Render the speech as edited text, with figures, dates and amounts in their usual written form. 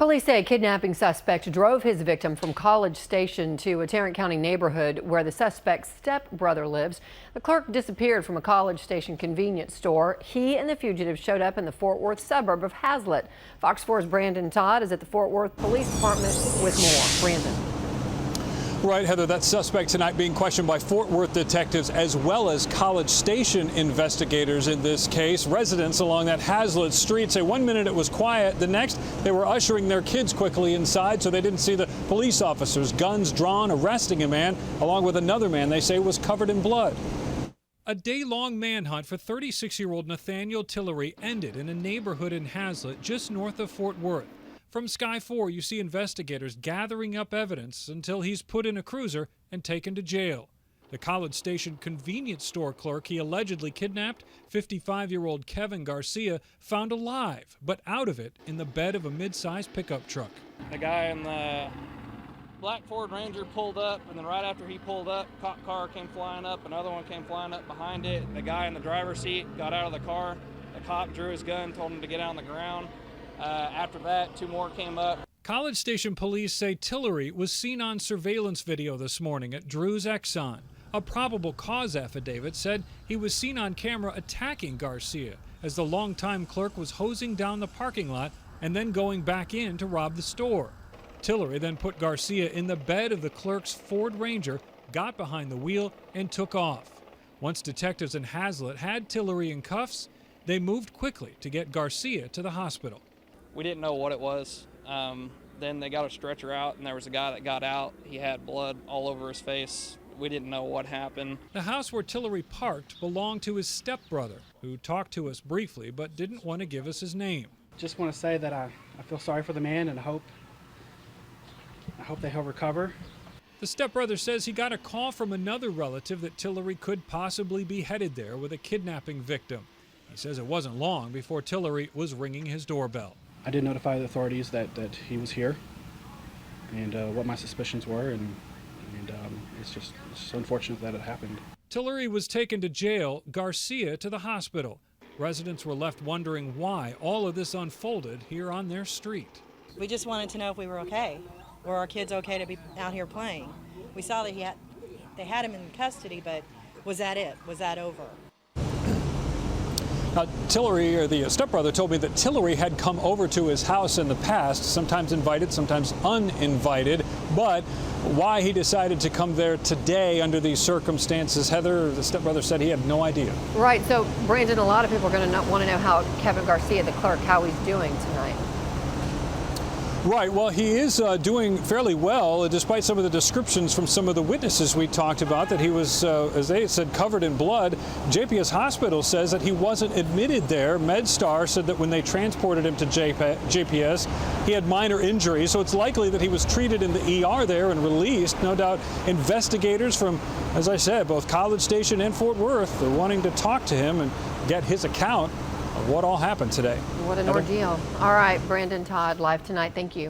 Police say a kidnapping suspect drove his victim from College Station to a Tarrant County neighborhood where the suspect's stepbrother lives. The clerk disappeared from a College Station convenience store. He and the fugitive showed up in the Fort Worth suburb of Haslet. Fox 4's Brandon Todd is at the Fort Worth Police Department with more. Brandon. Right, Heather, that suspect tonight being questioned by Fort Worth detectives as well as College Station investigators in this case. Residents along that Haslet street say 1 minute it was quiet, the next they were ushering their kids quickly inside so they didn't see the police officers, guns drawn, arresting a man along with another man they say was covered in blood. A day-long manhunt for 36-year-old Nathaniel Tillery ended in a neighborhood in Haslet just north of Fort Worth. From Sky 4, you see investigators gathering up evidence until he's put in a cruiser and taken to jail. The College Station convenience store clerk he allegedly kidnapped, 55-year-old Kevin Garcia, found alive, but out of it in the bed of a mid-sized pickup truck. The guy in the black Ford Ranger pulled up, and then right after he pulled up, cop car came flying up, another one came flying up behind it. The guy in the driver's seat got out of the car. The cop drew his gun, told him to get on the ground. After that, two more came up. College Station police say Tillery was seen on surveillance video this morning at Drew's Exxon. A probable cause affidavit said he was seen on camera attacking Garcia as the longtime clerk was hosing down the parking lot and then going back in to rob the store. Tillery then put Garcia in the bed of the clerk's Ford Ranger, got behind the wheel, and took off. Once detectives in Haslet had Tillery in cuffs, they moved quickly to get Garcia to the hospital. We didn't know what it was. Then they got a stretcher out, and there was a guy that got out. He had blood all over his face. We didn't know what happened. The house where Tillery parked belonged to his stepbrother, who talked to us briefly but didn't want to give us his name. Just want to say that I feel sorry for the man, and I hope that he'll recover. The stepbrother says he got a call from another relative that Tillery could possibly be headed there with a kidnapping victim. He says it wasn't long before Tillery was ringing his doorbell. I did notify the authorities that he was here and what my suspicions were, and it's just unfortunate that it happened. Tillery was taken to jail, Garcia to the hospital. Residents were left wondering why all of this unfolded here on their street. We just wanted to know if we were okay. Were our kids okay to be out here playing? We saw that they had him in custody, but was that it? Was that over? Tillery, or the stepbrother, told me that Tillery had come over to his house in the past, sometimes invited, sometimes uninvited, but why he decided to come there today under these circumstances, Heather, the stepbrother said he had no idea. Right, so Brandon, a lot of people are going to want to know how Kevin Garcia, the clerk, how he's doing tonight. Right, well, he is doing fairly well, despite some of the descriptions from some of the witnesses we talked about, that he was, as they said, covered in blood. JPS Hospital says that he wasn't admitted there. MedStar said that when they transported him to JPS, he had minor injuries, so it's likely that he was treated in the ER there and released. No doubt investigators from, as I said, both College Station and Fort Worth are wanting to talk to him and get his account of what all happened today. What an ordeal. All right, Brandon Todd, live tonight. Thank you.